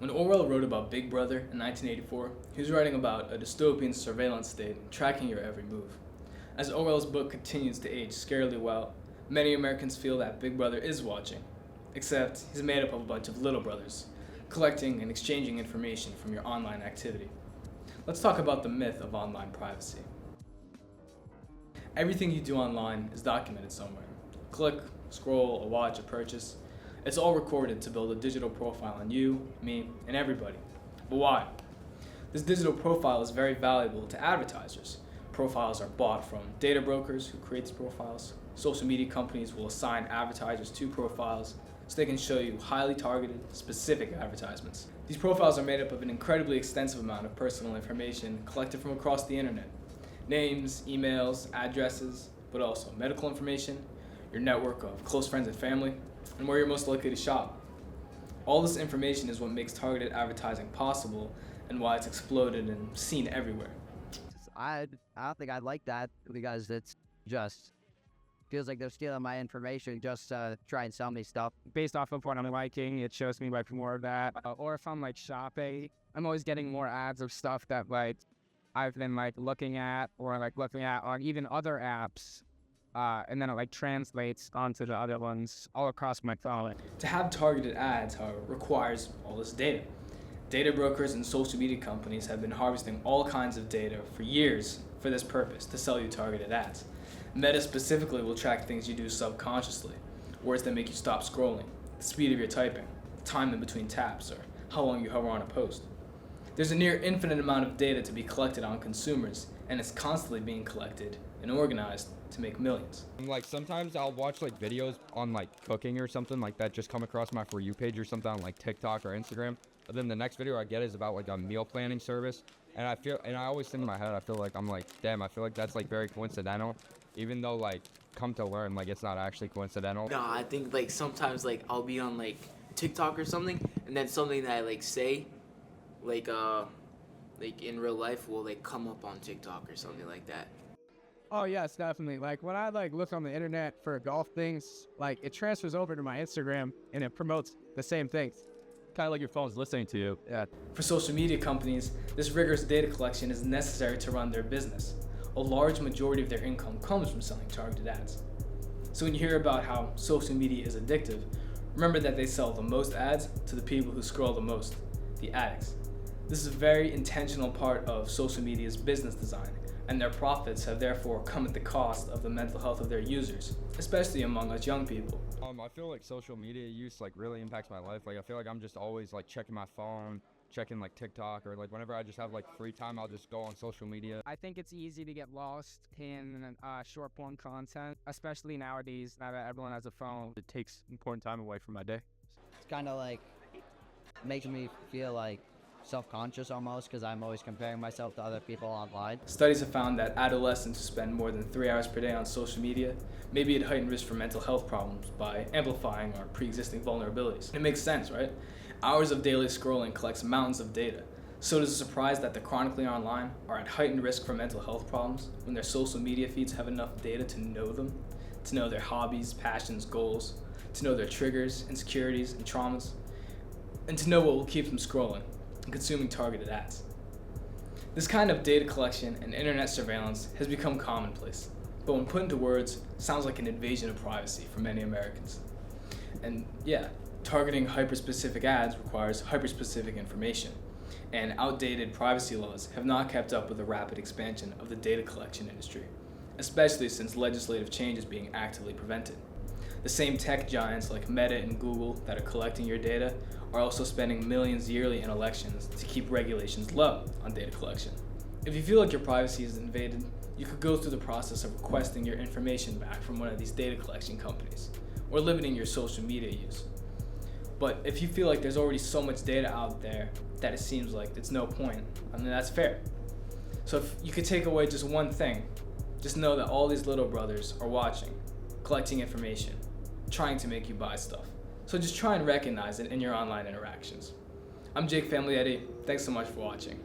When Orwell wrote about Big Brother in 1984, he was writing about a dystopian surveillance state tracking your every move. As Orwell's book continues to age scarily well, many Americans feel that Big Brother is watching, except he's made up of a bunch of little brothers, collecting and exchanging information from your online activity. Let's talk about the myth of online privacy. Everything you do online is documented somewhere. Click, scroll, or watch, or purchase. It's all recorded to build a digital profile on you, me, and everybody. But why? This digital profile is very valuable to advertisers. Profiles are bought from data brokers who create these profiles. Social media companies will assign advertisers to profiles so they can show you highly targeted, specific advertisements. These profiles are made up of an incredibly extensive amount of personal information collected from across the internet. Names, emails, addresses, but also medical information, your network of close friends and family, and where you're most likely to shop. All this information is what makes targeted advertising possible and why it's exploded and seen everywhere. I don't think I'd like that because it's just feels like they're stealing my information just to try and sell me stuff. Based off of what I'm liking, it shows me like more of that. Or if I'm like shopping, I'm always getting more ads of stuff that like I've been like looking at on even other apps. And then it like translates onto the other ones all across my phone. To have targeted ads, however, requires all this data. Data brokers and social media companies have been harvesting all kinds of data for years for this purpose, to sell you targeted ads. Meta specifically will track things you do subconsciously, words that make you stop scrolling, the speed of your typing, time in between taps, or how long you hover on a post. There's a near infinite amount of data to be collected on consumers, and it's constantly being collected and organized to make millions. Like sometimes I'll watch like videos on like cooking or something like that just come across my For You page or something on like TikTok or Instagram. But then the next video I get is about like a meal planning service. And I always think in my head, I'm like, damn, I feel like that's like very coincidental. Even though like come to learn, like it's not actually coincidental. No, I think like sometimes like I'll be on like TikTok or something, and then something that I like say, like in real life will like come up on TikTok or something like that. Oh yes, definitely. Like when I like look on the internet for golf things, like it transfers over to my Instagram and it promotes the same things. Kind of like your phone's listening to you. Yeah. For social media companies, this rigorous data collection is necessary to run their business. A large majority of their income comes from selling targeted ads. So when you hear about how social media is addictive, remember that they sell the most ads to the people who scroll the most, the addicts. This is a very intentional part of social media's business design, and their profits have therefore come at the cost of the mental health of their users, especially among us young people. I feel like social media use like really impacts my life. Like I feel like I'm just always like checking my phone, checking like TikTok, or like whenever I just have like free time, I'll just go on social media. I think it's easy to get lost in short form content, especially nowadays now that everyone has a phone. It takes important time away from my day. It's kind of like making me feel like self-conscious almost because I'm always comparing myself to other people online. Studies have found that adolescents who spend more than 3 hours per day on social media may be at heightened risk for mental health problems by amplifying our pre-existing vulnerabilities. It makes sense, right? Hours of daily scrolling collects mountains of data. So does it surprise that the chronically online are at heightened risk for mental health problems when their social media feeds have enough data to know them, to know their hobbies, passions, goals, to know their triggers, insecurities, and traumas, and to know what will keep them scrolling and consuming targeted ads. This kind of data collection and internet surveillance has become commonplace, but when put into words, sounds like an invasion of privacy for many Americans. And yeah, targeting hyper-specific ads requires hyper-specific information, and outdated privacy laws have not kept up with the rapid expansion of the data collection industry, especially since legislative change is being actively prevented. The same tech giants like Meta and Google that are collecting your data are also spending millions yearly in elections to keep regulations low on data collection. If you feel like your privacy is invaded, you could go through the process of requesting your information back from one of these data collection companies, or limiting your social media use. But if you feel like there's already so much data out there that it seems like it's no point, I mean, that's fair. So if you could take away just one thing, just know that all these little brothers are watching, collecting information, trying to make you buy stuff. So just try and recognize it in your online interactions. I'm Jake Famiglietti. Thanks so much for watching.